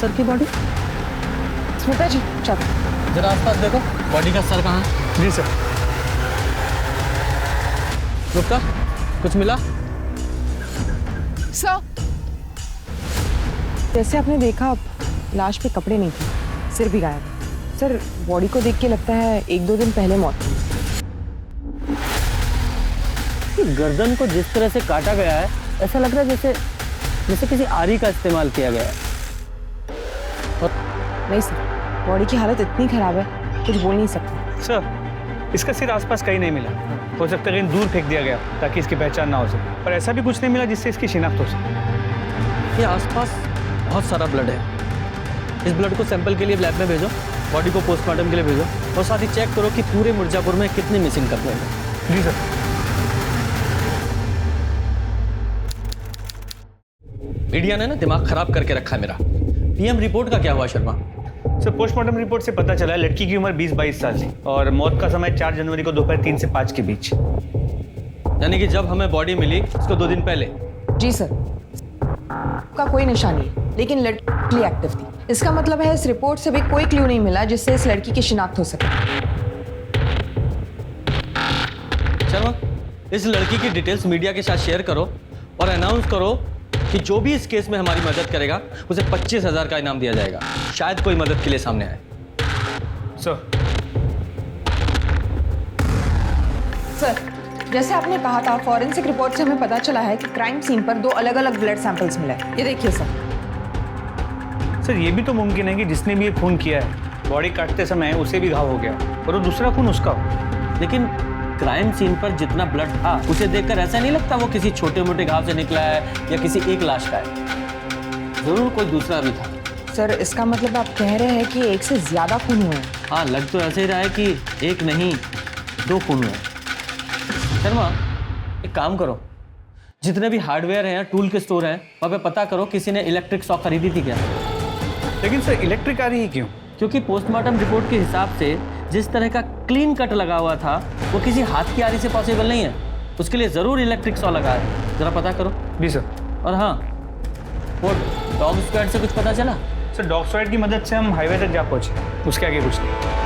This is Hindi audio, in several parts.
सर की बॉडी? स्मिता जी चलो जरा आसपास देखो, बॉडी का सर कहाँ है? जी सर। गुप्ता, कुछ मिला? सर, जैसे आपने देखा लाश पे कपड़े नहीं थे, सिर भी गायब है। सर बॉडी को देख के लगता है 1-2 दिन पहले मौत हुई। गर्दन को जिस तरह से काटा गया है, ऐसा लग रहा है जैसे किसी आरी का इस्तेमाल किया गया है। नहीं सर, बॉडी की हालत इतनी खराब है कुछ बोल नहीं सकते। सर, इसका सिर आसपास कहीं नहीं मिला। हो सकता है कहीं दूर फेंक दिया गया ताकि इसकी पहचान ना हो सके, पर ऐसा भी कुछ नहीं मिला जिससे इसकी शिनाख्त हो सके। ये आसपास बहुत सारा ब्लड है। इस ब्लड को सैंपल के लिए लैब में भेजो, बॉडी को पोस्टमार्टम के लिए भेजो और साथ ही चेक करो कि पूरे मिर्जापुर में कितने मिसिंग कपड़े हैं। जी सर। मीडिया ने ना दिमाग खराब करके रखा है मेरा। पीएम रिपोर्ट का क्या हुआ शर्मा? सर, पोस्टमार्टम रिपोर्ट से पता चला है लड़की की उम्र 20-22 साल थी और मौत का समय 4 जनवरी को दोपहर 3 से 5 के बीच। यानी कि जब हमें बॉडी मिली उसको 2 दिन पहले। जी सर, का कोई निशान नहीं, लेकिन लड़की एक्टिव थी। इसका मतलब है इस रिपोर्ट से भी कोई क्लू नहीं मिला जिससे इस लड़की की शिनाख्त हो सके। शर्मा, इस लड़की की डिटेल्स मीडिया के साथ शेयर करो और अनाउंस करो कि जो भी इस केस में हमारी मदद करेगा उसे 25,000 का इनाम दिया जाएगा। शायद कोई मदद के लिए सामने आए। सर, जैसे आपने कहा था, फॉरेंसिक रिपोर्ट से हमें पता चला है कि क्राइम सीन पर 2 अलग-अलग ब्लड सैंपल्स मिले। ये देखिए सर। सर, ये भी तो मुमकिन है कि जिसने भी ये खून किया है, बॉडी काटते समय उसे भी घाव हो गया और वो दूसरा खून उसका हो। लेकिन क्राइम सीन पर जितना ब्लड था उसे देखकर ऐसा नहीं लगता वो किसी छोटे मोटे घाव से निकला है या किसी एक लाश का है। जरूर कोई दूसरा भी था। सर, इसका मतलब आप कह रहे हैं कि एक से ज्यादा खून हुए हैं? हाँ, लग तो ऐसे ही रहा है कि एक नहीं 2 खून हुए। शर्मा, एक काम करो, जितने भी हार्डवेयर हैं, टूल के स्टोर हैं, वहाँ पे पता करो किसी ने इलेक्ट्रिक सॉ खरीदी थी क्या। लेकिन सर, इलेक्ट्रिक आ रही है क्यों? क्योंकि पोस्टमार्टम रिपोर्ट के हिसाब से जिस तरह का क्लीन कट लगा हुआ था वो किसी हाथ की आरी से पॉसिबल नहीं है। उसके लिए जरूर इलेक्ट्रिक सॉ लगा है। जरा पता करो। जी सर। और हाँ, वो डॉग स्क्वाड से कुछ पता चला? सर, डॉग स्क्वाड की मदद से हम हाईवे तक जा पहुंचे, उसके आगे कुछ नहीं।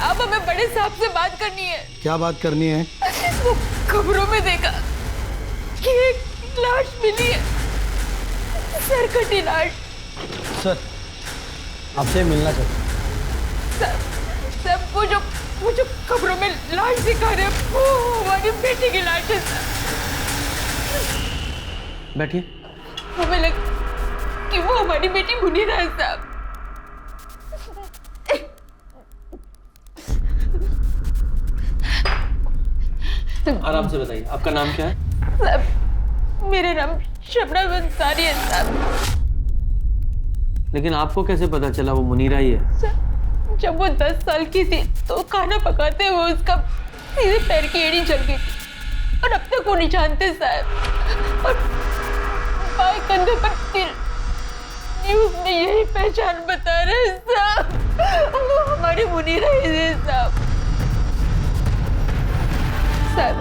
अब हमें बड़े साहब से बात करनी है। क्या बात करनी है? वो खबरों में देखा कि एक लाश मिली है, सर कटी लाश। सर, आपसे मिलना चाहता हूं। सर, वो जो खबरों में लाश दिखा रहे हैं वो हमारी बेटी की लाश है सर। बैठिए। हमें लगा कि वो हमारी बेटी मुनीरा है साहब। आराम से बताइए, आपका नाम क्या है? साहब, मेरा नाम शबनम अंसारी है साहब। लेकिन आपको कैसे पता चला वो मुनीरा ही है? सर, जब वो 10 साल की थी तो खाना पकाते हुए उसका सीधे पैर की एड़ी जल गई थी और अब तक वो नहीं जानते साहब। और बाएं कंधे पर तिल, न्यूज़ में यही पहचान बता रहे हैं साहब, वो हमारी मुनीरा ही है साहब। साहब,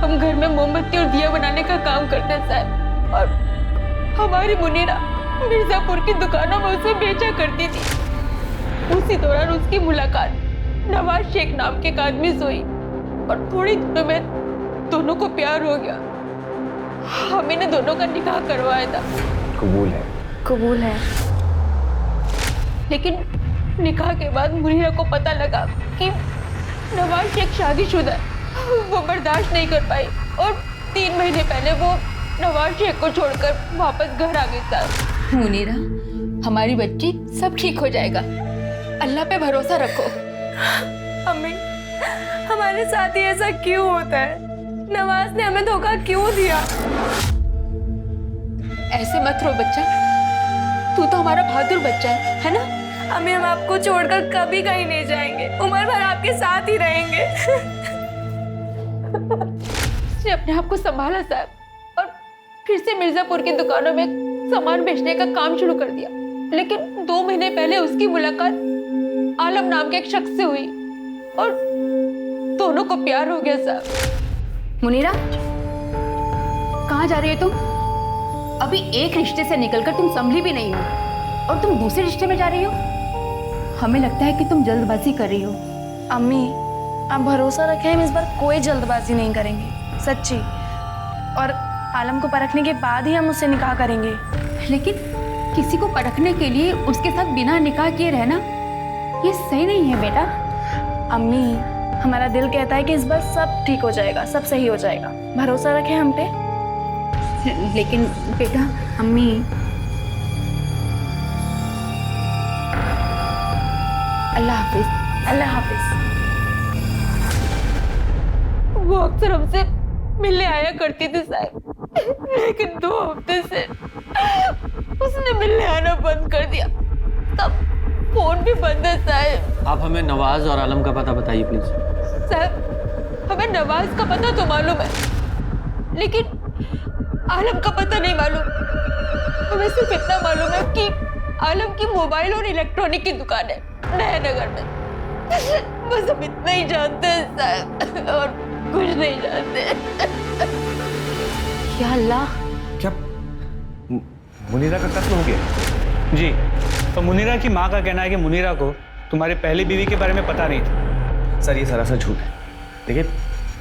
हम घर में मोमबत्ती और दिया बनाने का काम करते हैं साहब, और हमारी मुनीरा मिर्जापुर की दुकानों में उसे बेचा करती थी। उसी दौरान उसकी मुलाकात नवाज शेख नाम के एक आदमी से हुई और थोड़ी दिनों में दोनों को प्यार हो गया। हम इन्हें दोनों का निकाह करवाया था। कबूल है? कबूल है। लेकिन निकाह के बाद मुनीरा को पता लगा कि नवाज शेख शादीशुदा है। वो बर्दाश्त नहीं कर पाई और 3 महीने पहले वो नवाज शेख को छोड़कर वापस घर आ गई साहब। मुनीरा, हमारी बच्ची सब ठीक हो जाएगा, अल्लाह पे भरोसा रखो। अम्मी, हमारे साथ ही ऐसा क्यों होता है? नवाज ने हमें धोखा क्यों दिया? ऐसे मत रो बच्चा, तू तो हमारा बहादुर बच्चा है ना? अम्मी हम आपको छोड़कर कभी कहीं नहीं जाएंगे, उम्र भर आपके साथ ही रहेंगे। उसने अपने आप को संभाला साहब और फिर से मिर्जापुर की दुकानों में सामान बेचने का काम शुरू कर दिया। लेकिन 2 महीने पहले उसकी मुलाकात आलम नाम के एक शख्स से हुई और दोनों को प्यार हो गया साहब। मुनीरा, कहाँ जा रही हो तुम? अभी एक रिश्ते से निकलकर तुम संभली भी नहीं हो और तुम दूसरे रिश्ते में जा रही हो। हमें लगता है कि तुम जल्दबाजी कर रही हो। अम्मी आप भरोसा रखें, हम इस बार कोई जल्दबाजी नहीं करेंगे, सच्ची। और आलम को परखने के बाद ही हम उससे निकाह करेंगे। लेकिन किसी को परखने के लिए उसके साथ बिना निकाह किए रहना ये सही नहीं है बेटा। अम्मी हमारा दिल कहता है कि इस बार सब ठीक हो जाएगा, सब सही हो जाएगा, भरोसा रखें हम पे। लेकिन बेटा, अम्मी अल्लाह हाफिज। अल्लाह हाफिज। वो अक्सर हमसे मिलने आया करती थी साहब, लेकिन 2 हफ्ते से उसने मिलने आना बंद कर दिया। तब फोन भी बंद है साहब। आप हमें नवाज और आलम का पता बताइए प्लीज। साहब हमें नवाज का पता तो मालूम है, लेकिन आलम का पता नहीं मालूम। हमें सिर्फ इतना मालूम है कि आलम की मोबाइल और इलेक्ट्रॉनिक की दुकान है नया नगर में। बस हम इतना ही जानते हैं साहब, और कुछ नहीं जानते। या अल्लाह, क्या मुनीरा का कत्ल हो गया? जी, तो मुनीरा की माँ का कहना है कि मुनीरा को तुम्हारे पहली बीवी के बारे में पता नहीं था। सर ये सरासर झूठ है। देखिए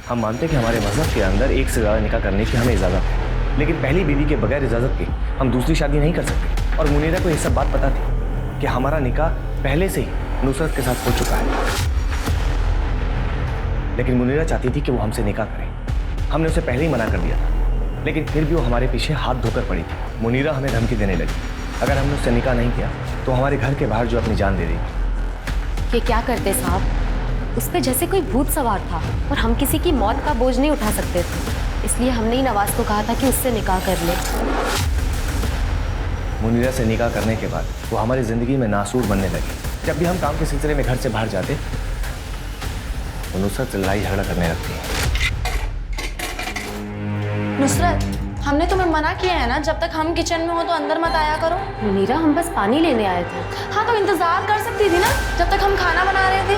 हम मानते हैं कि हमारे मजहब के अंदर एक से ज़्यादा निकाह करने की हमें इजाज़त है, लेकिन पहली बीवी के बगैर इजाज़त के हम दूसरी शादी नहीं कर सकते। और मुनीरा को ये सब बात पता थी कि हमारा निकाह पहले से ही नुसरत के साथ हो चुका है, लेकिन मुनीरा चाहती थी कि वो हमसे निकाह करे। हमने उसे पहले ही मना कर दिया था, लेकिन फिर भी वो हमारे पीछे हाथ धोकर पड़ी थी। मुनीरा हमें धमकी देने लगी, अगर हमने उससे निकाह नहीं किया तो हमारे घर के बाहर जो अपनी जान दे देगी। ये क्या करते साहब? उस पे जैसे कोई भूत सवार था और हम किसी की मौत का बोझ नहीं उठा सकते थे, इसलिए हमने ही नवाज को कहा था कि उससे निकाह कर ले। मुनीरा से निकाह करने के बाद वो हमारी ज़िंदगी में नासूर बनने लगी। जब भी हम काम के सिलसिले में घर से बाहर जाते तो नुसरत से लड़ाई झगड़ा करने लगती है। नुसरत, हमने तुम्हें मना किया है ना, जब तक हम किचन में हो तो अंदर मत आया करो। मुनीरा, हम बस पानी लेने आए थे। हाँ तो इंतजार कर सकती थी ना, जब तक हम खाना बना रहे थे।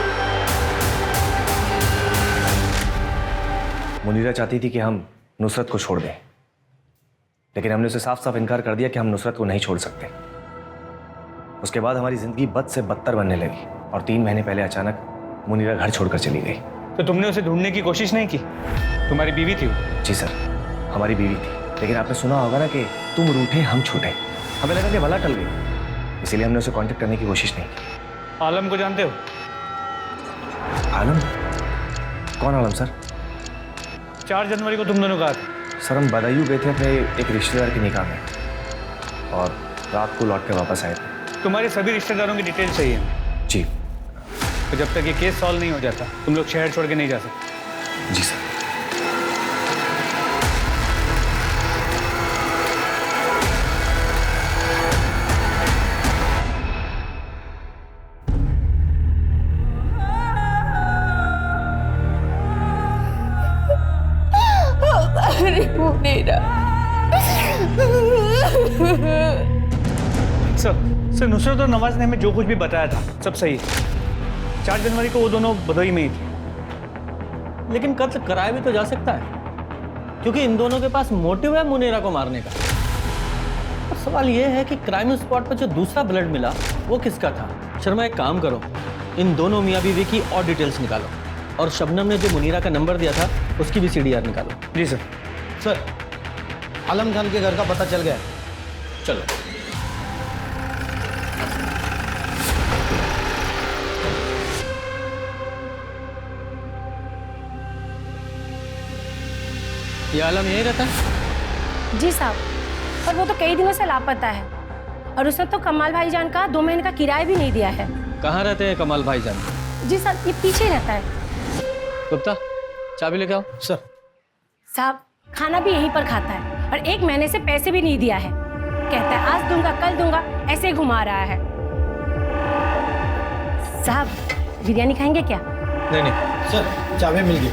मुनीरा चाहती थी कि हम नुसरत को छोड़ दें, लेकिन हमने उसे साफ साफ इनकार कर दिया कि हम नुसरत को नहीं छोड़ सकते। उसके बाद हमारी जिंदगी बद से बदतर बनने लगी और 3 महीने पहले अचानक मुनीरा घर छोड़कर चली गई। तो तुमने उसे ढूंढने की कोशिश नहीं की? तुम्हारी बीवी थी वो। जी सर, हमारी बीवी थी, लेकिन आपने सुना होगा ना कि तुम रूठे हम छूटे। हमें लगा कि भला टल गई, इसीलिए हमने उसे कांटेक्ट करने की कोशिश नहीं की। आलम को जानते हो? आलम? कौन आलम सर? 4 जनवरी को तुम दोनों कहा था। सर हम बदायूं गए थे अपने एक रिश्तेदार के निकाह में और रात को लौट के वापस आए थे। तुम्हारे सभी रिश्तेदारों की डिटेल चाहिए जी। तो जब तक ये केस सॉल्व नहीं हो जाता तुम लोग शहर छोड़ के नहीं जा सकते। जी सर। अरे मुनीरा। सर नुसरत और नवाज ने हमें जो कुछ भी बताया था सब सही है। 4 जनवरी को वो दोनों बदोई में ही थे। लेकिन कत्ल कराया भी तो जा सकता है, क्योंकि इन दोनों के पास मोटिव है मुनीरा को मारने का। और सवाल यह है कि क्राइम स्पॉट पर जो दूसरा ब्लड मिला वो किसका था? शर्मा एक काम करो, इन दोनों मियाँ बीवी की और डिटेल्स निकालो, और शबनम ने जो मुनीरा का नंबर दिया था उसकी भी CDR निकालो। जी सर। सर आलम खान के घर का पता चल गया है। चलो। ये आलम यही रहता है? जी साहब, पर वो तो कई दिनों से लापता है और उसने तो कमाल भाईजान का 2 महीने का किराया भी नहीं दिया है। कहाँ रहते हैं कमाल भाईजान? जी साहब, ये पीछे रहता है। गुप्ता, चाबी लेके आओ। सर साहब खाना भी यहीं पर खाता है और 1 महीने से पैसे भी नहीं दिया है। कहता है आज दूंगा कल दूंगा, ऐसे ही घुमा रहा है। साहब बिरयानी खाएंगे क्या? नहीं नहीं सर चाबी मिल गई।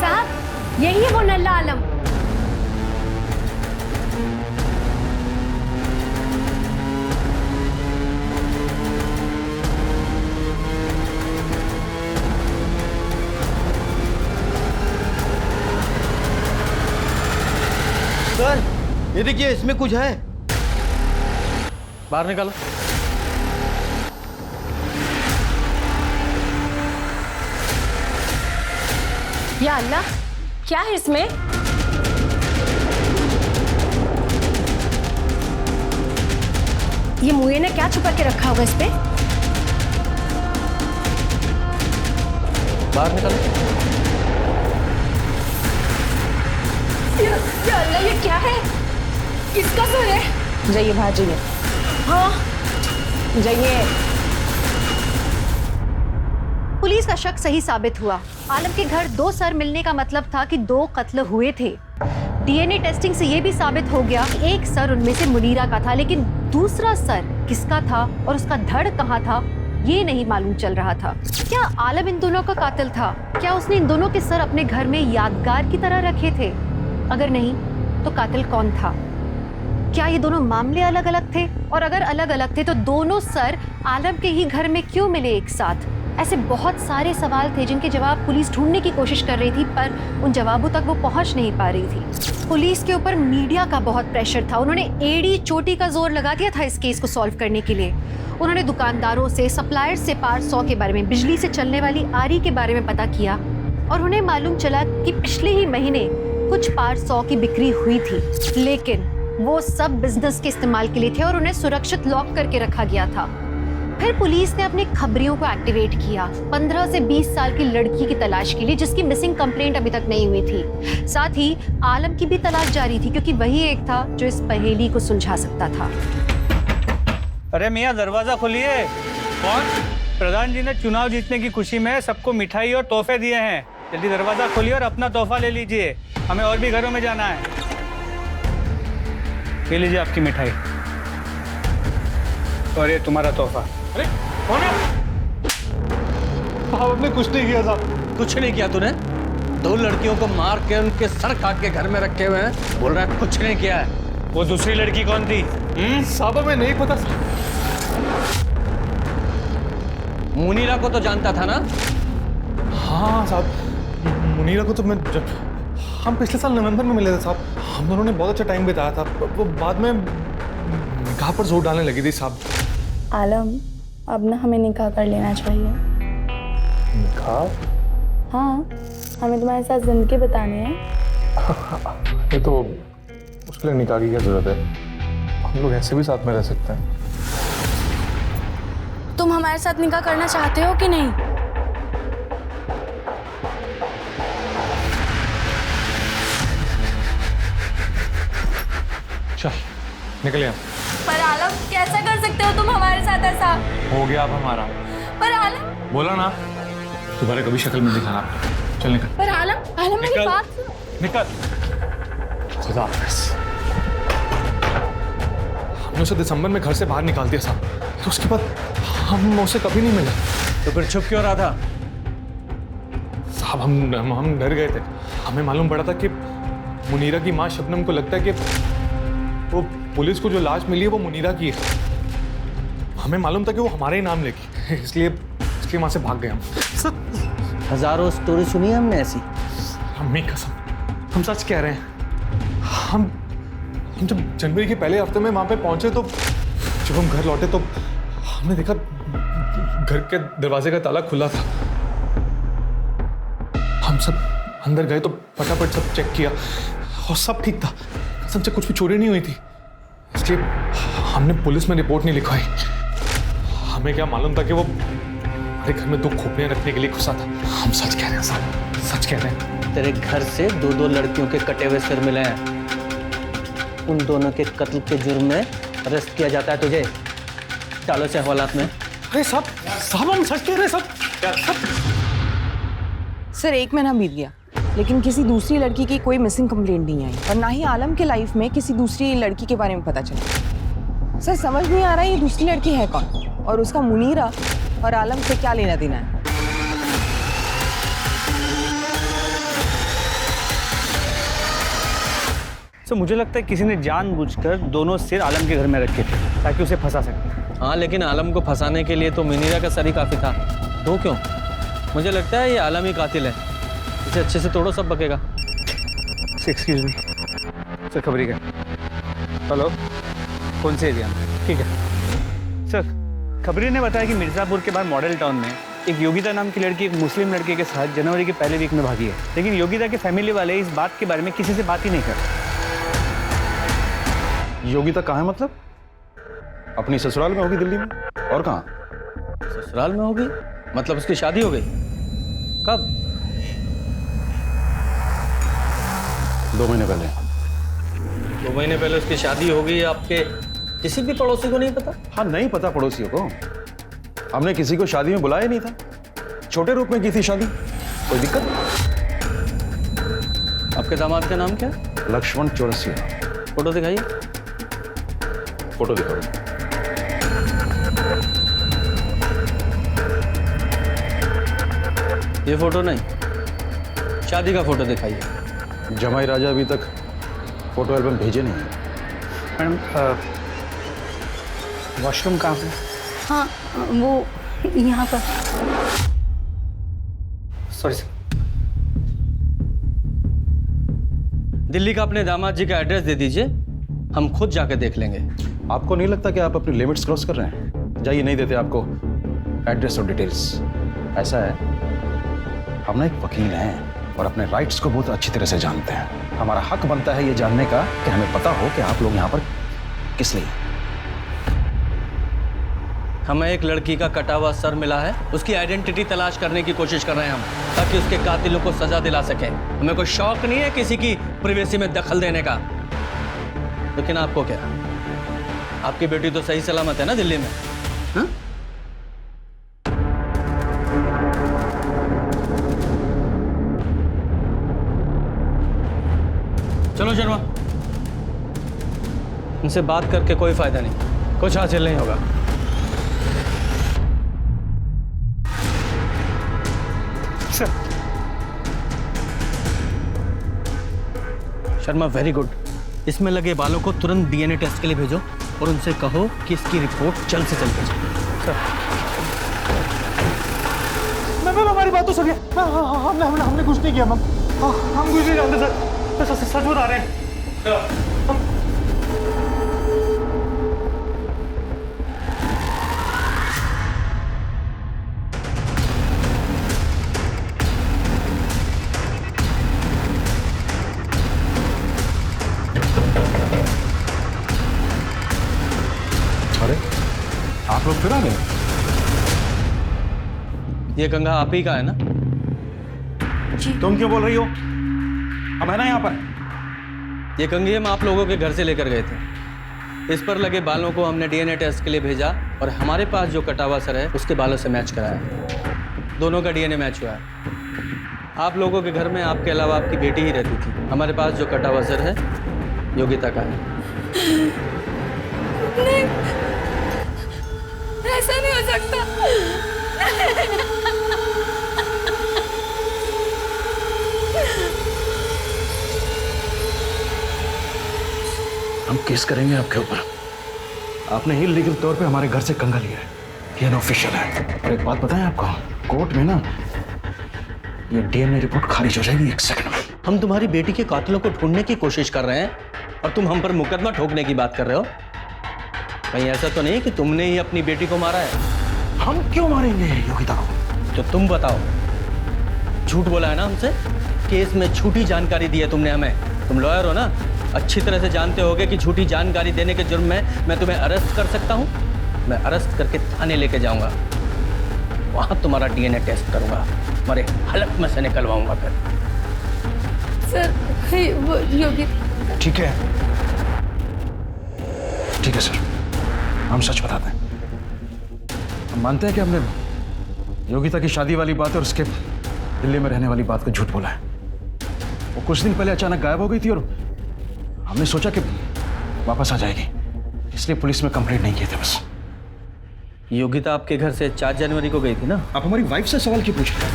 साहब यही है वो नल्ला आलम। सर ये देखिए इसमें कुछ है। बाहर निकालो। या अल्लाह, क्या है इसमें? ये मुए ने क्या छुपा के रखा होगा इस पे? बाहर निकालो। या अल्लाह, ये क्या है? किसका सर है? जाइए बाहर जाइए। हाँ जाइए। पुलिस का शक सही साबित हुआ। आलम के घर 2 सर मिलने का मतलब था कि 2 कत्ल हुए थे। डीएनए टेस्टिंग से यह भी साबित हो गया कि एक सर उनमें से मुनीरा का था, लेकिन दूसरा सर किसका था और उसका धड़ कहाँ था ये नहीं मालूम चल रहा था। क्या आलम इन दोनों का कातिल था? क्या उसने इन दोनों के सर अपने घर में यादगार की तरह रखे थे? अगर नहीं तो कातिल कौन था? क्या ये दोनों मामले अलग अलग थे? और अगर अलग अलग थे तो दोनों सर आलम के ही घर में क्यों मिले एक साथ? ऐसे बहुत सारे सवाल थे जिनके जवाब पुलिस ढूंढने की कोशिश कर रही थी, पर उन जवाबों तक वो पहुंच नहीं पा रही थी। पुलिस के ऊपर मीडिया का बहुत प्रेशर था। उन्होंने एड़ी चोटी का जोर लगा दिया था इस केस को सॉल्व करने के लिए। उन्होंने दुकानदारों से, सप्लायर्स से पार 100 के बारे में, बिजली से चलने वाली आरी के बारे में पता किया और उन्हें मालूम चला कि पिछले ही महीने कुछ पार 100 की बिक्री हुई थी, लेकिन वो सब बिजनेस के इस्तेमाल के लिए थे और उन्हें सुरक्षित लॉक करके रखा गया था। फिर पुलिस ने अपने खबरियों को एक्टिवेट किया 15 से 20 साल की लड़की की तलाश के लिए, जिसकी मिसिंग कंप्लेंट अभी तक नहीं हुई थी। साथ ही आलम की भी तलाश जारी थी, क्योंकि वही एक था जो इस पहेली को सुलझा सकता था। अरे मियाँ दरवाजा खोलिए। कौन? प्रधान जी ने चुनाव जीतने की खुशी में सबको मिठाई और तोहफे दिए हैं। जल्दी दरवाजा खोलिए और अपना तोहफा ले लीजिए, हमें और भी घरों में जाना है। ये लीजिए आपकी मिठाई और ये तुम्हारा तोहफा। अरे कौन है? आपने कुछ नहीं किया साहब। कुछ नहीं किया तूने? 2 लड़कियों को मार के उनके सर काट के घर में रखे हुए हैं, बोल रहा है कुछ नहीं किया है। वो दूसरी लड़की कौन थी? साहब हमें नहीं पता। मुनीरा को तो जानता था ना? हाँ साहब, मुनीरा को तो मैं जब हम पिछले साल नवंबर में मिले थे साहब, हम दोनों ने बहुत अच्छा टाइम बिताया था। वो बाद में निकाह पर जोर डालने लगी थी साहब। आलम, अब ना हमें निकाह कर लेना चाहिए। निकाह? हाँ, हमें तुम्हारे साथ जिंदगी बितानी है। ये तो उसके लिए निकाह की क्या जरूरत है? हम लोग ऐसे भी साथ में रह सकते हैं। तुम हमारे साथ निकाह करना चाहते हो कि नहीं? चल निकल यहाँ। पर आलम, कैसा कर सकते हो तुम हमारे साथ ऐसा? हो गया अब हमारा। पर आलम, बोला ना दोबारा कभी शक्ल में दिखाना। चल निकल। पर आलम, आलम मेरी बात सुनो। निकल। खुदा हाफिज़। हमने उसे दिसंबर में घर से बाहर निकाल दिया साहब, तो उसके बाद हम उसे कभी नहीं मिले। तो फिर छुप क्यों रहा था? साहब हम डर गए थे। हमें मालूम पड़ा था कि मुनीरा की माँ शबनम को लगता है कि वो पुलिस को जो लाश मिली है वो मुनीरा की है। हमें मालूम था कि वो हमारे ही नाम लेगी, इसलिए वहाँ से भाग गए हम। हजारों स्टोरी सुनी है हमने ऐसी। अम्मी कसम, हम सच कह रहे हैं। हम जब जनवरी के पहले हफ्ते में वहाँ पे पहुंचे तो जब हम घर लौटे तो हमने देखा घर के दरवाजे का ताला खुला था। हम सब अंदर गए तो फटाफट सब चेक किया और सब ठीक था। कसम से कुछ भी चोरी नहीं हुई थी, इसलिए हमने पुलिस में रिपोर्ट नहीं लिखवाई। हमें क्या मालूम था कि वो हमारे घर में 2 खोपड़ियां रखने के लिए घुसा था। हम सच कह रहे हैं साहब, सच कह रहे हैं। तेरे घर से 2 लड़कियों के कटे हुए सिर मिले हैं। उन दोनों के कत्ल के जुर्म में अरेस्ट किया जाता है तुझे। डालो से हवालात में। अरे साहब हम सच कह रहे हैं सब। सर 1 महीना बीत गया लेकिन किसी दूसरी लड़की की कोई मिसिंग कंप्लेंट नहीं आई और ना ही आलम के लाइफ में किसी दूसरी लड़की के बारे में पता चला। सर समझ नहीं आ रहा ये दूसरी लड़की है कौन और उसका मुनीरा और आलम से क्या लेना देना है। तो मुझे लगता है किसी ने जानबूझकर दोनों सिर आलम के घर में रखे थे ताकि उसे फंसा सके। हाँ, लेकिन आलम को फंसाने के लिए तो मुनीरा का सर ही काफी था। तो क्यों? मुझे लगता है ये आलम ही कातिल है। इसे अच्छे से तोड़ो, सब बकेगा। एक्सक्यूज मी सर, खबरी का। हेलो, कौन से एरिया में? ठीक है सर। खबरी ने बताया कि मिर्ज़ापुर के बाद मॉडल टाउन में एक योगिता नाम की लड़की एक मुस्लिम लड़के के साथ जनवरी के पहले वीक में भागी है, लेकिन योगिता के फैमिली वाले इस बात के बारे में किसी से बात ही नहीं करते। योगिता कहाँ है? मतलब अपनी ससुराल में होगी दिल्ली में, और कहाँ? ससुराल में होगी? मतलब उसकी शादी हो गई? कब? 2 महीने पहले। 2 महीने पहले उसकी शादी हो गई। आपके किसी भी पड़ोसी को नहीं पता? हाँ, नहीं पता पड़ोसियों को। हमने किसी को शादी में बुलाया नहीं था। छोटे रूप में की थी शादी। कोई दिक्कत? आपके दामाद का नाम क्या है? लक्ष्मण चौरसिया। फोटो दिखाइए। फोटो दिखाओ। ये फोटो नहीं, शादी का फोटो दिखाइए। जमाई राजा अभी तक फोटो एल्बम भेजे नहीं है। मैडम वॉशरूम कहाँ पे? हाँ वो यहाँ पर। Sorry sir. दिल्ली का अपने दामाद जी का एड्रेस दे दीजिए, हम खुद जाके देख लेंगे। आपको नहीं लगता कि आप अपनी लिमिट्स क्रॉस कर रहे हैं? जाइए, नहीं देते आपको एड्रेस और डिटेल्स। ऐसा है, हम ना एक वकील हैं और अपने राइट्स को बहुत अच्छी तरह से जानते हैं। हमारा हक बनता है ये जानने का कि हमें पता हो कि आप लोग यहाँ पर किस लिए। हमें एक लड़की का कटा हुआ सर मिला है, उसकी आइडेंटिटी तलाश करने की कोशिश कर रहे हैं हम, ताकि उसके कातिलों को सजा दिला सकें। हमें कोई शौक नहीं है किसी की प्राइवेसी में दखल देने का। लेकिन आपको क्या, आपकी बेटी तो सही सलामत है ना दिल्ली में? हा? चलो शर्मा, इनसे बात करके कोई फायदा नहीं, कुछ हासिल नहीं होगा। Sharma very good. इसमें लगे बालों को तुरंत डीएनए टेस्ट के लिए भेजो और उनसे कहो कि इसकी रिपोर्ट जल्द से जल्द भेजें। सर, मैम हमारी बात तो सुनिए। हमने कुछ नहीं किया मैम। हम कुछ नहीं जानते सर। सच बता रहे हैं। अरे आप लोग फिर आ गए? ये गंगा आप ही का है ना? तुम क्यों बोल रही हो? हम है ना यहाँ पर। ये कंघी हम आप लोगों के घर से लेकर गए थे। इस पर लगे बालों को हमने डीएनए टेस्ट के लिए भेजा और हमारे पास जो कटा हुआ सर है उसके बालों से मैच कराया। दोनों का डीएनए मैच हुआ है। आप लोगों के घर में आपके अलावा आपकी बेटी ही रहती थी। हमारे पास जो कटा हुआ सर है योगिता का है। नहीं, ऐसा नहीं हो सकता। हम केस करेंगे आपके ऊपर। आपने ही लीगल तौर पे हमारे घर से कंगा लिया है, ये अनऑफिशियल है। और एक बात बताएं आपको, कोर्ट में ना ये डीएनए रिपोर्ट खारिज हो जाएगी 1 सेकंड में। हम तुम्हारी बेटी के कातिलों को ढूंढने की कोशिश कर रहे हैं और तुम हम पर मुकदमा ठोकने की बात कर रहे हो। कहीं ऐसा तो नहीं कि तुमने ही अपनी बेटी को मारा है? हम क्यों मारेंगे योगिता को? तो तुम बताओ। झूठ बोला है ना हमसे? केस में झूठी जानकारी दी है तुमने हमें। तुम लॉयर हो ना, अच्छी तरह से जानते होगे कि झूठी जानकारी देने के जुर्म में मैं तुम्हें अरेस्ट कर सकता हूं। मैं अरेस्ट करके थाने लेके जाऊंगा, वहां तुम्हारा डीएनए टेस्ट करूंगा, तुम्हारे हलक में से निकलवाऊंगा। फिर सर वो योगी। ठीक है, ठीक है सर, हम सच बताते हैं। हम मानते हैं कि हमने योगिता की शादी वाली बात और उसके दिल्ली में रहने वाली बात को झूठ बोला है। वो कुछ दिन पहले अचानक गायब हो गई थी और हमने सोचा कि वापस आ जाएगी, इसलिए पुलिस में कंप्लेंट नहीं किए थे बस। योगिता आपके घर से 4 जनवरी को गई थी ना? आप हमारी वाइफ से सवाल क्यों पूछ रहे हैं?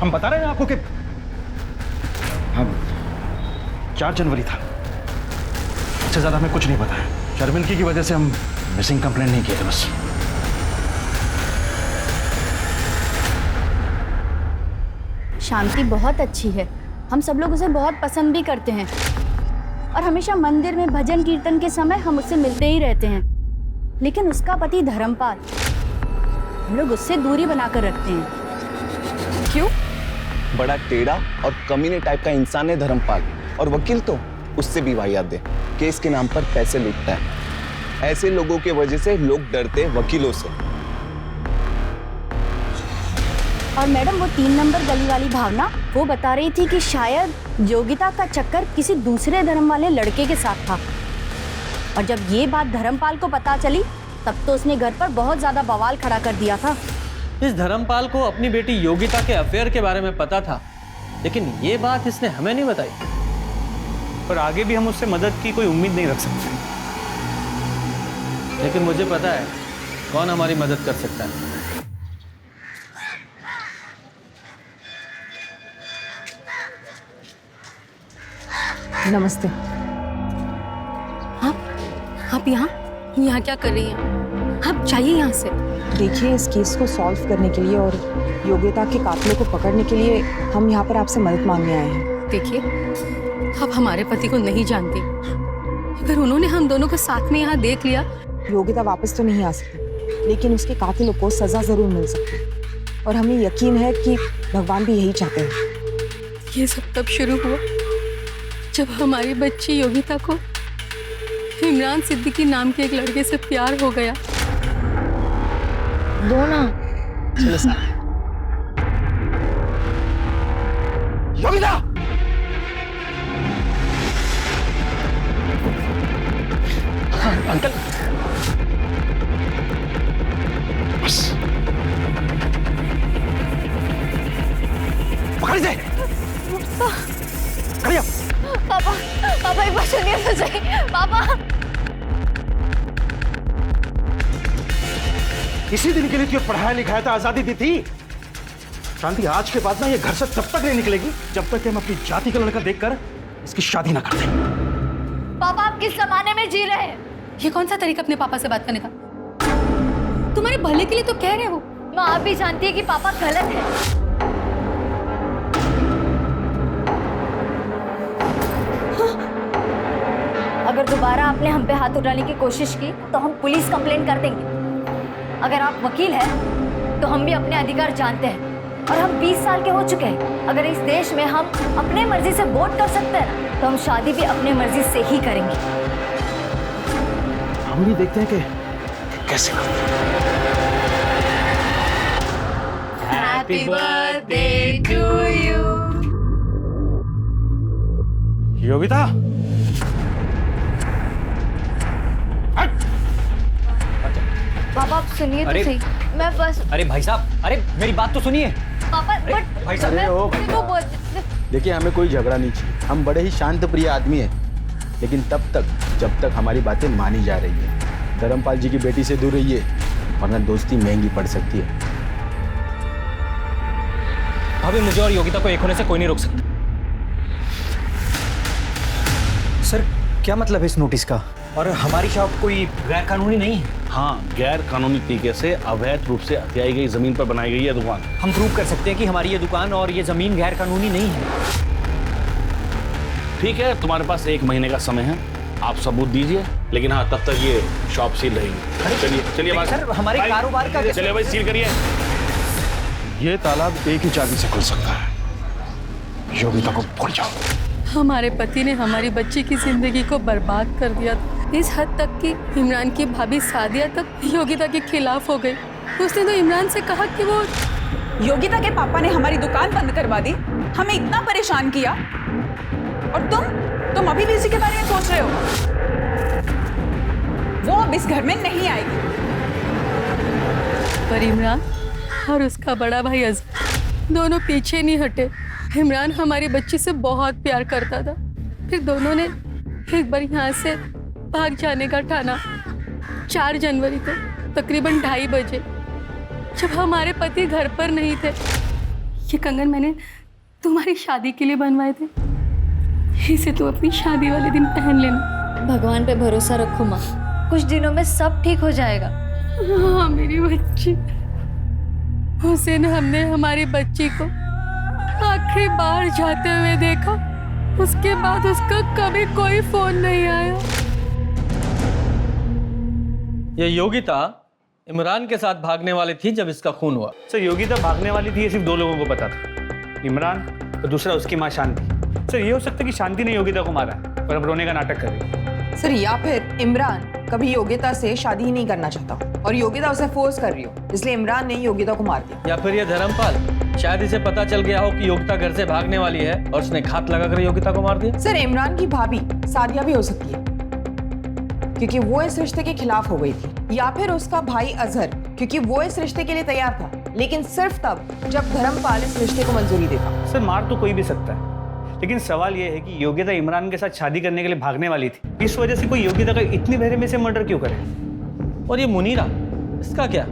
हम बता रहे हैं आपको कि हाँ 4 जनवरी था, इससे ज्यादा हमें कुछ नहीं पता है। शर्मिंदगी की वजह से हम मिसिंग कंप्लेंट नहीं किए थे बस। शांति बहुत अच्छी है, हम सब लोग उसे बहुत पसंद भी करते हैं और हमेशा मंदिर में भजन कीर्तन के समय हम उससे मिलते ही रहते हैं। लेकिन उसका पति धर्मपाल, हम लोग उससे दूरी बनाकर रखते हैं। क्यों? बड़ा टेढ़ा और कमीने टाइप का इंसान है धर्मपाल, और वकील तो उससे भी वाहियात दे, केस के नाम पर पैसे लूटता है। ऐसे लोगों के वजह से लोग डरते हैं वकीलों से। और मैडम वो 3 नंबर गली वाली भावना, वो बता रही थी कि शायद योगिता का चक्कर किसी दूसरे धर्म वाले लड़के के साथ था, और जब ये बात धर्मपाल को पता चली तब तो उसने घर पर बहुत ज्यादा बवाल खड़ा कर दिया था। इस धर्मपाल को अपनी बेटी योगिता के अफेयर के बारे में पता था, लेकिन ये बात इसने हमें नहीं बताई। और आगे भी हम उससे मदद की कोई उम्मीद नहीं रख सकते। लेकिन मुझे पता है कौन हमारी मदद कर सकता है। नमस्ते। आप यहाँ क्या कर रही हैं? आप जाइए यहाँ से। देखिए, इस केस को सॉल्व करने के लिए और योगिता के कातिलों को पकड़ने के लिए हम यहाँ पर आपसे मदद मांगने आए हैं। देखिए, आप हमारे पति को नहीं जानती, अगर उन्होंने हम दोनों को साथ में यहाँ देख लिया, योगिता वापस तो नहीं आ सकती, लेकिन उसके कातिलों को सजा जरूर मिल सकती है, और हमें यकीन है कि भगवान भी यही चाहते हैं। ये सब तब शुरू हुआ जब हमारी बच्ची योगिता को इमरान सिद्दीकी नाम के एक लड़के से प्यार हो गया। दो ना। चलो सर। योगिता! अंकल बस पकड़ दे। खड़िया। पापा, पापा एक बार सुनिए तो सही। पापा, इसी दिन के लिए तुझे पढ़ाया लिखाया था, आजादी दी थी। शांति, आज के बाद ना ये घर से तब तक नहीं निकलेगी जब तक कि हम अपनी जाति का लड़का देखकर इसकी शादी ना कर दें। पापा आप किस जमाने में जी रहे हैं? ये कौन सा तरीका अपने पापा से बात करने का? तुम्हारे भले के लिए तो कह रहे हो। माँ आप भी जानती है कि पापा गलत है। अगर दोबारा आपने हम पे हाथ उठाने की कोशिश की तो हम पुलिस कंप्लेंट कर देंगे। अगर आप वकील हैं तो हम भी अपने अधिकार जानते हैं, और हम 20 साल के हो चुके हैं। अगर इस देश में हम अपने मर्जी से वोट कर सकते हैं तो हम शादी भी अपने मर्जी से ही करेंगे। हम भी देखते हैं कि कैसे करते हैं। Happy birthday to you. Yogita, पापा आप सुनिए तो सही। मैं बस। अरे भाई साहब, अरे मेरी बात तो सुनिए। पापा बट भाई साहब, वो बोल। देखिए, हमें कोई झगड़ा नहीं चाहिए, हम बड़े ही शांत प्रिय आदमी हैं, लेकिन तब तक जब तक हमारी बातें मानी जा रही है। धर्मपाल जी की बेटी से दूर रहिए, वरना दोस्ती महंगी पड़ सकती है। अभी मुझे और योगिता को एक होने से कोई नहीं रोक सकता। सर, क्या मतलब है इस नोटिस का? और हमारी शॉप कोई गैर कानूनी नहीं है? हाँ, गैर कानूनी तरीके से अवैध रूप से हथियाई गई जमीन पर बनाई गई है दुकान। हम प्रूव कर सकते हैं कि हमारी ये दुकान और ये जमीन गैर कानूनी नहीं है। ठीक है, तुम्हारे पास 1 महीने का समय है, आप सबूत दीजिए, लेकिन हाँ तब तक ये शॉप सील रहेगी। चलिए चलिए सर, हमारे कारोबार का चलिए भाई, सील करिए। ये तालाब एक ही चाबी से खुल सकता है। योगिता को भूल जाओ। हमारे पति ने हमारी बच्ची की जिंदगी को बर्बाद कर दिया, इस हद तक कि इमरान की भाभी सादिया तक योगिता के खिलाफ हो गई। उसने तो इमरान से कहा कि वो योगिता के पापा ने हमारी दुकान बंद करवा दी, हमें इतना परेशान किया, और तुम अभी भी इसी के बारे में सोच रहे हो? अब इस घर में नहीं आएगी। पर इमरान और उसका बड़ा भाई अजहर दोनों पीछे नहीं हटे। इमरान हमारी बच्ची से बहुत प्यार करता था, फिर दोनों ने एक बार यहाँ से भाग जाने का ठाना। 4 जनवरी को तकरीबन 2:30 बजे, जब हमारे पति घर पर नहीं थे। ये कंगन मैंने तुम्हारी शादी के लिए बनवाए थे, इसे तू अपनी शादी वाले दिन पहन लेना। भगवान पे भरोसा रखो माँ, कुछ दिनों में सब ठीक हो जाएगा। हाँ मेरी बच्ची। उस दिन हमने हमारी बच्ची को आखिरी बार जाते हुए देखा, उसके बाद उसका कभी कोई फोन नहीं आया। ये योगिता इमरान के साथ भागने वाली थी जब इसका खून हुआ। सर योगिता भागने वाली थी ये सिर्फ 2 लोगों को पता था, इमरान और दूसरा उसकी माँ शांति। सर ये हो सकता है कि शांति ने योगिता को मारा है और अब रोने का नाटक कर रही है। सर या फिर इमरान कभी योगिता से शादी ही नहीं करना चाहता और योगिता उसे फोर्स कर रही हो, इसलिए इमरान ने योगिता को मार दिया। या फिर ये धर्मपाल शायद इसे पता चल गया हो कि योगिता घर से भागने वाली है और उसने घात लगाकर योगिता को मार दिया। सर इमरान की भाभी सादिया भी हो सकती है, क्योंकि वो इस रिश्ते के खिलाफ हो गई थी, या फिर उसका भाई अजहर, क्योंकि वो इस रिश्ते के लिए तैयार था, लेकिन सिर्फ तब जब धर्मपाल इस रिश्ते को मंजूरी देता। सर मार तो कोई भी सकता है, लेकिन सवाल यह है कि योगिता इमरान के साथ शादी करने के लिए भागने वाली थी, इस वजह से कोई योगिता का इतनी बेरहमी से मर्डर क्यों करे? और ये मुनीरा, इसका क्या,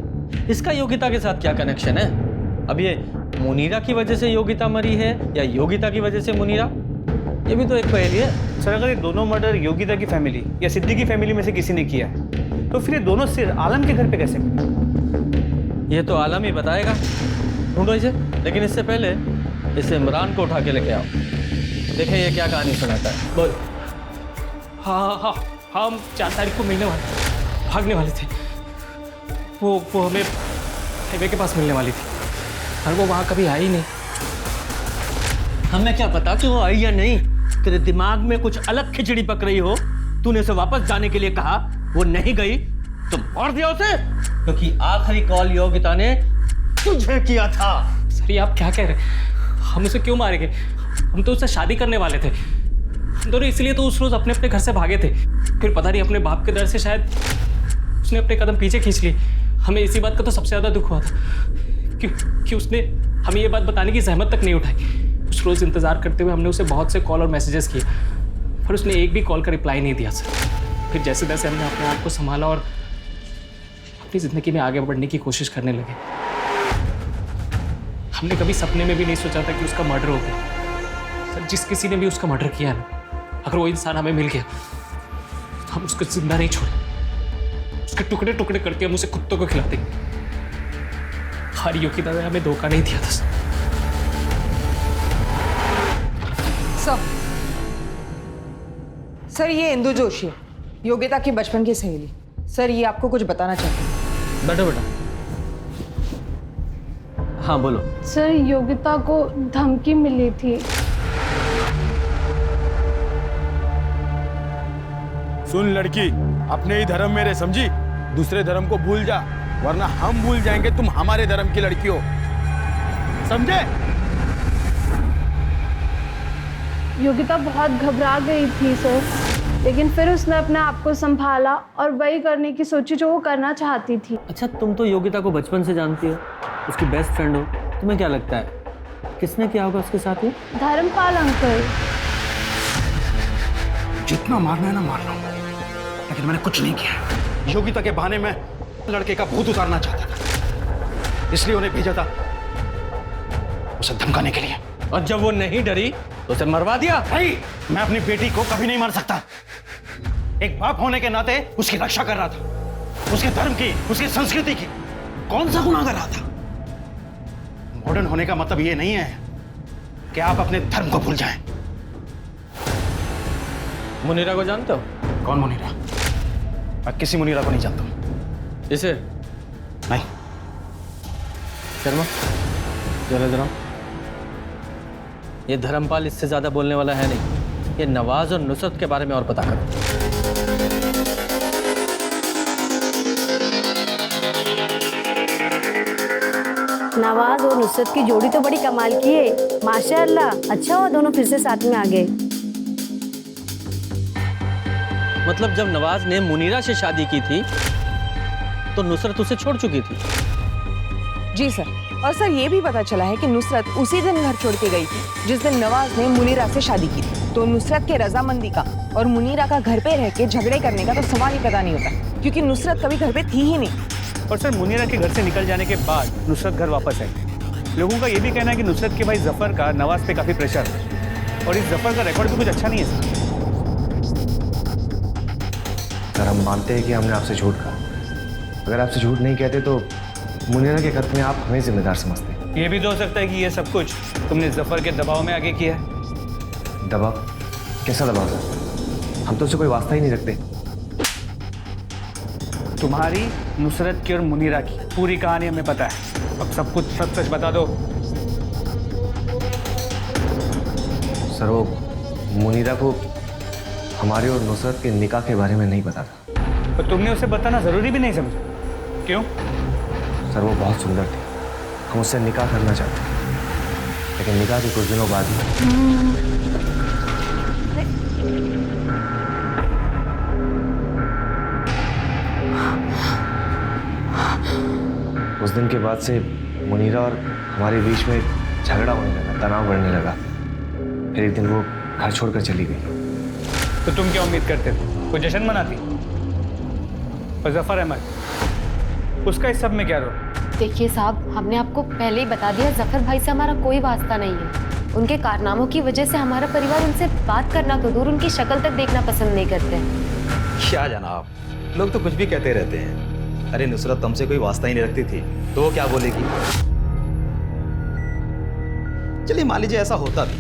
इसका योगिता के साथ क्या कनेक्शन है? अब ये मुनीरा की वजह से योगिता मरी है या योगिता की वजह से मुनीरा, ये भी तो एक पहेली है। सर अगर ये दोनों मर्डर योगिता की फैमिली या सिद्दीकी की फैमिली में से किसी ने किया है, तो फिर ये दोनों सिर आलम के घर पे कैसे मिले? ये तो आलम ही बताएगा, ढूंढो इसे। लेकिन इससे पहले इसे इमरान को उठा के लेके आओ, देखें ये क्या कहानी सुनाता है। बोल। हाँ, हम 4 तारीख को भागने वाले थे। वो हमें हाईवे के पास मिलने वाली थी, और वो वहाँ कभी आई नहीं। हमें क्या पता कि वो आई या नहीं, तेरे दिमाग में कुछ अलग खिचड़ी पक रही हो। तूने उसे वापस जाने के लिए कहा, वो नहीं गई तो मार दिया उसे, क्योंकि आखिरी कॉल योगिता ने तुझे किया था। सर ये आप क्या कह रहे हैं? हम उसे क्यों मारेंगे? हम तो उससे शादी करने वाले थे। हम दोनों इसलिए तो उस रोज अपने अपने घर से भागे थे। फिर पता नहीं अपने बाप के डर से शायद उसने अपने कदम पीछे खींच लिए। हमें इसी बात का तो सबसे ज्यादा दुख हुआ था कि उसने हमें ये बात बताने की जहमत तक नहीं उठाई। उस रोज इंतजार करते हुए हमने उसे बहुत से कॉल और मैसेजेस किए, पर उसने एक भी कॉल का रिप्लाई नहीं दिया सर। फिर जैसे तैसे हमने अपने आप को संभाला और अपनी जिंदगी में आगे बढ़ने की कोशिश करने लगे। हमने कभी सपने में भी नहीं सोचा था कि उसका मर्डर हो गया। सर जिस किसी ने भी उसका मर्डर किया ना, अगर वो इंसान हमें मिल गया तो हम उसको जिंदा नहीं छोड़े, उसके टुकड़े टुकड़े करके हम उसे कुत्तों को खिला देंगे। हमारी योगिता ने हमें धोखा नहीं दिया था सर ये इंदु जोशी है, योगिता की बचपन की सहेली। सर ये आपको कुछ बताना चाहते हैं। बैठो बेटा। हाँ बोलो। सर योगिता को धमकी मिली थी। सुन लड़की, अपने ही धर्म में रह, समझी? दूसरे धर्म को भूल जा, वरना हम भूल जाएंगे तुम हमारे धर्म की लड़की हो, समझे? योगिता बहुत घबरा गई थी सर, लेकिन फिर उसने अपने आप को संभाला और वही करने की सोची जो वो करना चाहती थी। अच्छा तुम तो योगिता को बचपन से जानती हो, उसकी बेस्ट फ्रेंड हो, तुम्हें क्या लगता है किसने किया होगा उसके साथ ये? धर्मपाल अंकल। जितना मारना है ना मार लो, लेकिन मैंने कुछ नहीं किया। योगिता के बहाने में लड़के का भूत उतारना चाहता था, इसलिए उन्हें भेजा था उसे धमकाने के लिए। और जब वो नहीं डरी तो उसे मरवा दिया। भाई मैं अपनी बेटी को कभी नहीं मार सकता। एक बाप होने के नाते उसकी रक्षा कर रहा था, उसके धर्म की, उसकी संस्कृति की। कौन सा गुनाह कर रहा था? मॉडर्न होने का मतलब ये नहीं है कि आप अपने धर्म को भूल जाएं। मुनीरा को जानते हो? कौन मुनीरा? मैं किसी मुनीरा को नहीं जानता हूं। इसे नहीं। शर्मा जरा जरा, ये धर्मपाल इससे ज्यादा बोलने वाला है नहीं। ये नवाज और नुसरत के बारे में और पता करो। नवाज और नुसरत की जोड़ी तो बड़ी कमाल की है, माशाअल्लाह। अच्छा हुआ दोनों फिर से साथ में आ गए। मतलब जब नवाज ने मुनीरा से शादी की थी तो नुसरत उसे छोड़ चुकी थी। जी सर, और सर ये भी पता चला है कि नुसरत उसी दिन घर छोड़ के गई थी जिस दिन नवाज ने मुनीरा से शादी की थी। तो नुसरत के रजामंदी का और मुनीरा का घर पे रह के झगड़े करने का तो सवाल ही पैदा नहीं होता, क्योंकि नुसरत कभी घर पे थी ही नहीं। और सर मुनीरा के घर से निकल जाने के बाद नुसरत घर वापस आई। लोगों का ये भी कहना है कि नुसरत के भाई जफर का नवाज पे काफी प्रेशर है और इस जफर का रिकॉर्ड भी कुछ अच्छा नहीं है सर। हम मानते हैं कि हमने आपसे झूठ कहा। अगर आपसे झूठ नहीं कहते तो मुनीरा के कत्ल में आप हमें जिम्मेदार समझते। ये भी तो हो सकता है कि ये सब कुछ तुमने जफर के दबाव में आगे किया है। दबाव? कैसा दबाव सर? हम तो उससे कोई वास्ता ही नहीं रखते। तुम्हारी, नुसरत की और मुनीरा की पूरी कहानी हमें पता है। अब सब कुछ सच सच बता दो। सर वो मुनीरा को हमारे और नुसरत के निकाह के बारे में नहीं पता था। और तुमने उसे बताना जरूरी भी नहीं समझा, क्यों? सर वो बहुत सुंदर थी, हम उससे निकाह करना चाहते थे, लेकिन निकाह के कुछ दिनों बाद ही उस दिन के बाद से मुनीरा और हमारे बीच में झगड़ा होने लगा, तनाव बढ़ने लगा। फिर एक दिन वो घर छोड़कर चली गई। तो तुम क्या उम्मीद करते थे? कोई जश्न मनाती? और जफर अहमद, उसका इस सब में क्या रोल? देखिए साहब, हमने आपको पहले ही बता दिया, जफर भाई से हमारा कोई वास्ता नहीं है। उनके कारनामों की वजह से हमारा परिवार उनसे बात करना तो दूर, उनकी शक्ल तक देखना पसंद नहीं करते। क्या जनाब, लोग तो कुछ भी कहते रहते हैं। अरे नुसरत तुमसे कोई वास्ता ही नहीं रखती थी तो वो क्या बोलेगी? चलिए मान लीजिए ऐसा होता भी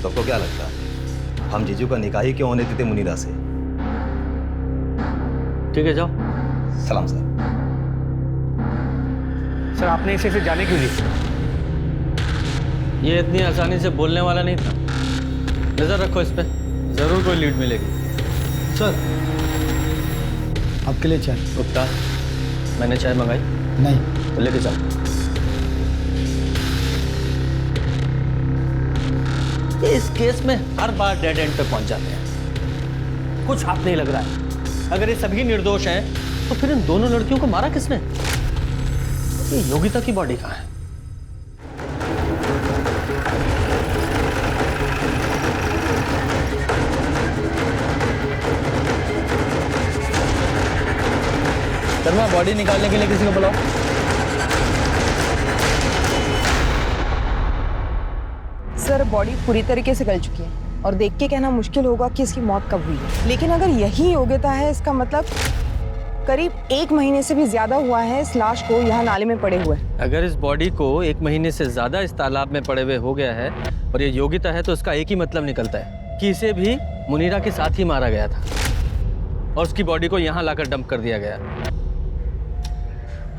तो आपको क्या लगता हम जीजू का निकाह ही क्यों होने देते मुनीरा से? ठीक है, जाओ। सलाम सर। सर आपने इसे जाने क्यों दी? ये इतनी आसानी से बोलने वाला नहीं था। नजर रखो इस पे, जरूर कोई लीड मिलेगी। सर आपके लिए चाय। गुप्ता, मैंने चाय मंगाई नहीं तो लेके जाओ। इस केस में हर बार डेड एंड पे पहुंच जाते हैं। कुछ हाथ नहीं लग रहा है। अगर ये सभी निर्दोष हैं तो फिर इन दोनों लड़कियों को मारा किसने? ये योगिता की बॉडी कहाँ है? शर्मा, बॉडी निकालने के लिए किसी को बुलाओ। सर बॉडी पूरी तरीके से गल चुकी है और देख के कहना मुश्किल होगा कि इसकी मौत कब हुई है, लेकिन अगर यही योग्यता है इसका मतलब करीब 1 महीने से भी ज्यादा हुआ है इस लाश को यहाँ नाले में पड़े हुए। अगर इस बॉडी को 1 महीने से ज्यादा इस तालाब में पड़े हुए हो गया है और ये योगिता है तो इसका एक ही मतलब निकलता है कि इसे भी मुनीरा के साथ ही मारा गया था और उसकी बॉडी को यहाँ लाकर डंप कर दिया गया।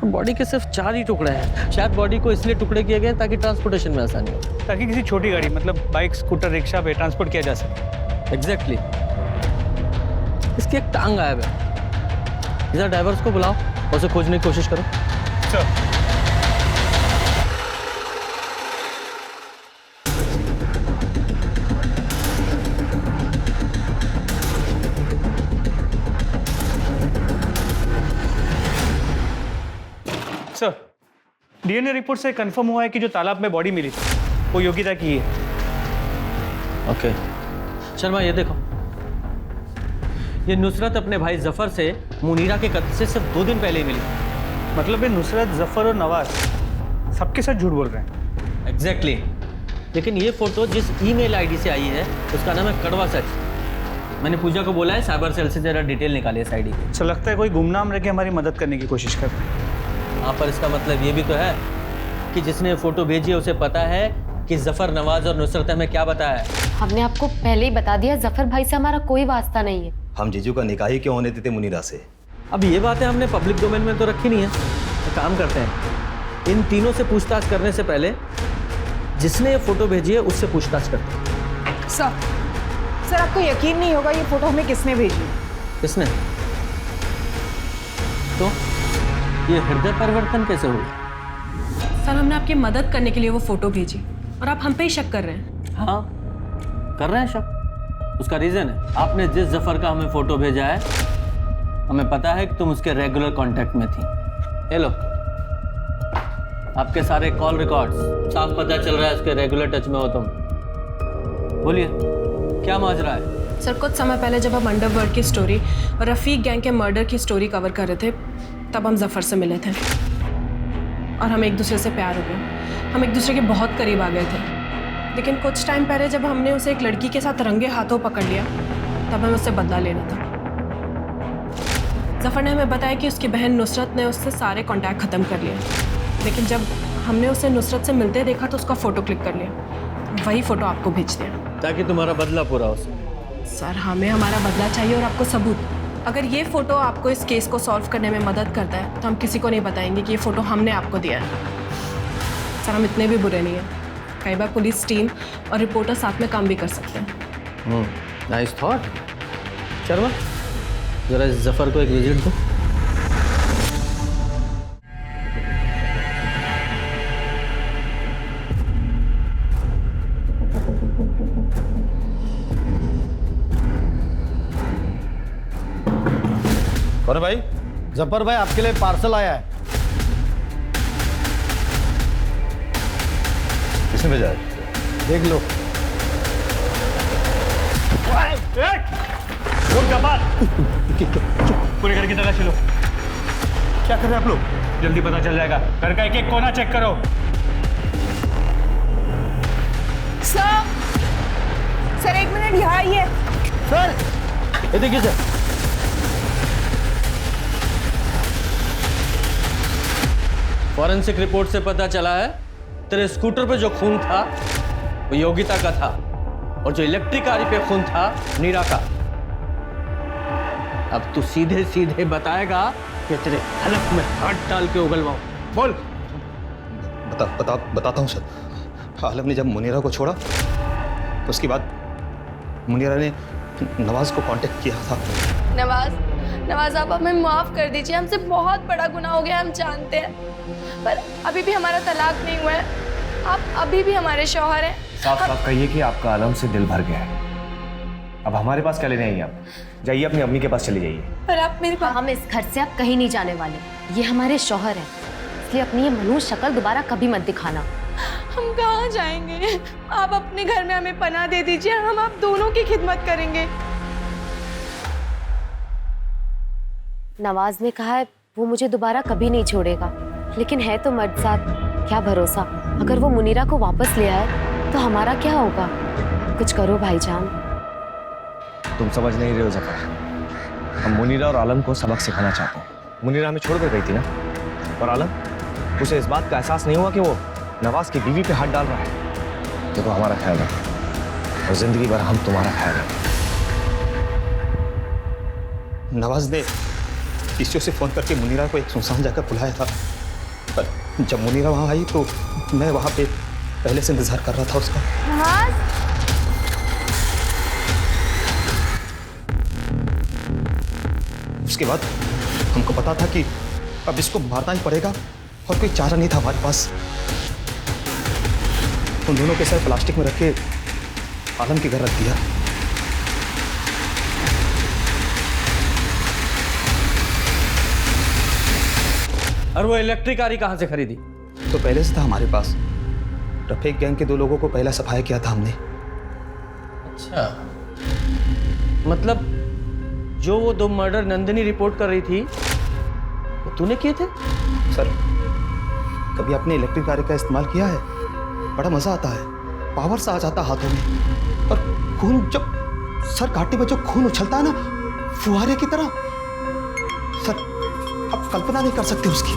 बॉडी के सिर्फ 4 ही टुकड़े हैं। शायद बॉडी को इसलिए टुकड़े किए गए ताकि ट्रांसपोर्टेशन में आसानी हो, ताकि किसी छोटी गाड़ी मतलब बाइक, स्कूटर, रिक्शा पे ट्रांसपोर्ट किया जा सके। एग्जैक्टली। इसकी एक टांग गायब है। इधर ड्राइवर्स को बुलाओ और उसे खोजने की कोशिश करो। सर सर, डीएनए रिपोर्ट से कंफर्म हुआ है कि जो तालाब में बॉडी मिली थी वो योगिता की है। ओके शर्मा, ये देखो, ये नुसरत अपने भाई जफर से मुनीरा के कत्ल से सिर्फ 2 दिन पहले ही मिली। मतलब ये नुसरत, जफर और नवाज सबके साथ झूठ बोल रहे हैं। एग्जैक्टली। लेकिन ये फोटो जिस ईमेल आईडी से आई है उसका नाम है कड़वा सच। मैंने पूजा को बोला है साइबर सेल से जरा डिटेल निकाले इस आईडी की। अच्छा, लगता है कोई गुमनाम रह के हमारी मदद करने की कोशिश कर रहे हैं। हाँ, पर इसका मतलब ये भी तो है कि जिसने फोटो भेजी है उसे पता है कि जफर, नवाज और नुसरत हमें क्या बताया है। हमने आपको पहले ही बता दिया, जफर भाई से हमारा कोई वास्ता नहीं है। हम जीजू का निकाह ही क्यों होने देते मुनीरा से? अब ये बातें हमने पब्लिक डोमेन में तो रखी नहीं है। तो काम करते हैं, इन तीनों से पूछताछ करने से पहले जिसने ये फोटो भेजी है उससे पूछताछ करते हैं। सर आपको यकीन नहीं होगा ये फोटो हमें किसने भेजी। किसने? तो ये हृदय परिवर्तन कैसे हुआ? सर हमने आपकी मदद करने के लिए वो फोटो भेजी और आप हम पे ही शक कर रहे हैं। हाँ, कर रहे हैं शक। उसका रीजन है आपने जिस जफर का हमें फोटो भेजा है, हमें पता है कि तुम उसके रेगुलर कांटेक्ट में थी। ये लो, आपके सारे कॉल रिकॉर्ड्स, साफ पता चल रहा है उसके रेगुलर टच में हो तुम। बोलिए क्या माजरा है? सर कुछ समय पहले जब हम अंडरवर्ल्ड की स्टोरी और रफ़ीक गैंग के मर्डर की स्टोरी कवर कर रहे थे, तब हम जफ़र से मिले थे और हम एक दूसरे से प्यार हो गए। हम एक दूसरे के बहुत करीब आ गए थे। लेकिन कुछ टाइम पहले जब हमने उसे एक लड़की के साथ रंगे हाथों पकड़ लिया, तब हमें उससे बदला लेना था। जफ़र ने हमें बताया कि उसकी बहन नुसरत ने उससे सारे कॉन्टैक्ट ख़त्म कर लिए, लेकिन जब हमने उसे नुसरत से मिलते देखा तो उसका फ़ोटो क्लिक कर लिया। वही फ़ोटो आपको भेज दिया ताकि तुम्हारा बदला पूरा हो सके। सर हमें हमारा बदला चाहिए और आपको सबूत। अगर ये फ़ोटो आपको इस केस को सॉल्व करने में मदद करता है तो हम किसी को नहीं बताएंगे कि ये फ़ोटो हमने आपको दिया है। सर हम इतने भी बुरे नहीं हैं। कई बार पुलिस टीम और रिपोर्टर साथ में काम भी कर सकते हैं। Nice thought. शर्मा जरा इस जफर को एक विजिट दो। कौन है भाई? जफर भाई आपके लिए पार्सल आया है। किसने भेजा है? देख लो। पूरे घर की तरह चलो। क्या कर रहे हैं आप लोग? जल्दी पता चल जाएगा। घर का एक एक कोना चेक करो। सर एक मिनट यहाँ आइए। सर ये देखिए सर। फॉरेंसिक रिपोर्ट से पता चला है तेरे स्कूटर पे जो खून था वो योगिता का था और जो इलेक्ट्रिक गाड़ी पे खून था नीरा का। अब तू सीधे सीधे बताएगा कि तेरे हलक में हाथ डाल के उगलवाऊं। बोल। बताता हूँ सर। आलम ने जब मुनीरा को छोड़ा तो उसके बाद मुनीरा ने नवाज को कांटेक्ट किया था। नवाज आप हमें माफ़ कर दीजिए। हमसे बहुत बड़ा गुनाह हो गया, हम जानते हैं, पर अभी भी हमारा तलाक नहीं हुआ है। आप अभी भी हमारे शौहर हैं। साफ कहिए कि आपका आलम से दिल भर गया है। अब हमारे पास क्या लेने आई आप? जाइए अपनी अम्मी के पास चली जाइए। पर आप मेरे पास। हम इस घर से अब कहीं नहीं जाने वाले। ये हमारे शौहर हैं, इसलिए अपनी ये मनहूस शक्ल दोबारा कभी मत दिखाना। हम कहाँ जाएंगे? आप अपने घर में हमें पनाह दे दीजिए, हम आप दोनों की खिदमत करेंगे। नवाज ने कहा है वो मुझे दोबारा कभी नहीं छोड़ेगा, लेकिन है तो मर्द साथ, क्या भरोसा। अगर वो मुनीरा को वापस ले आए तो हमारा क्या होगा? कुछ करो भाईजान। तुम समझ नहीं रहे हो जफर। हम मुनीरा और आलम को सबक सिखाना चाहते हैं। मुनीरा हमें छोड़ कर गई थी ना, और आलम, उसे इस बात का एहसास नहीं हुआ कि वो नवाज की बीवी पे हाथ डाल रहा है। देखो हमारा ख्याल रखो और जिंदगी भर हम तुम्हारा ख्याल रखें। नवाज ने किसी से फोन करके मुनीरा को एक सुनसान जगह बुलाया था, पर जब मुनीरा वहां आई तो मैं वहां पे पहले से इंतजार कर रहा था उसका। उसके बाद हमको पता था कि अब इसको मारना ही पड़ेगा और कोई चारा नहीं था हमारे पास। उन दोनों के सर प्लास्टिक में रख के आलम के घर रख दिया। और वो इलेक्ट्रिक गाड़ी कहां से खरीदी? तो पहले से था हमारे पास। रफीक गैंग के 2 लोगों को पहला सफाया किया था हमने। अच्छा, मतलब जो वो 2 मर्डर नंदिनी रिपोर्ट कर रही थी वो तूने किए थे? सर कभी आपने इलेक्ट्रिक गाड़ी का इस्तेमाल किया है? बड़ा मजा आता है, पावर सा आ जाता हाथों में, और खून जब सर घाटी में जो खून उछलता है ना फुहारे की तरह, सर आप कल्पना नहीं कर सकते उसकी।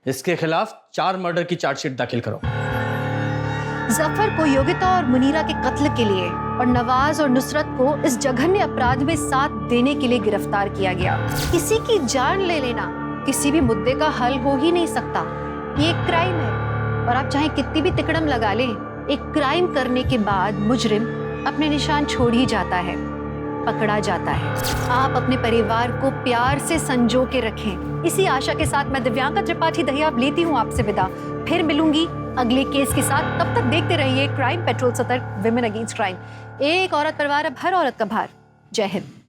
इसके खिलाफ 4 मर्डर की चार्जशीट दाखिल करो। जफर को योगिता और मुनीरा के कत्ल के लिए और नवाज और नुसरत को इस जघन्य अपराध में साथ देने के लिए गिरफ्तार किया गया। किसी की जान ले लेना किसी भी मुद्दे का हल हो ही नहीं सकता। ये एक क्राइम है, और आप चाहे कितनी भी तिकड़म लगा लें, एक क्राइम करने के बाद मुजरिम अपने निशान छोड़ ही जाता है, पकड़ा जाता है। आप अपने परिवार को प्यार से संजो के रखें। इसी आशा के साथ मैं दिव्यांका त्रिपाठी दहिया लेती हूँ आपसे विदा। फिर मिलूंगी अगले केस के साथ। तब तक देखते रहिए क्राइम पेट्रोल सतर्क, विमेन अगेंस्ट क्राइम। एक औरत परिवार अब हर औरत का भार। जय हिंद।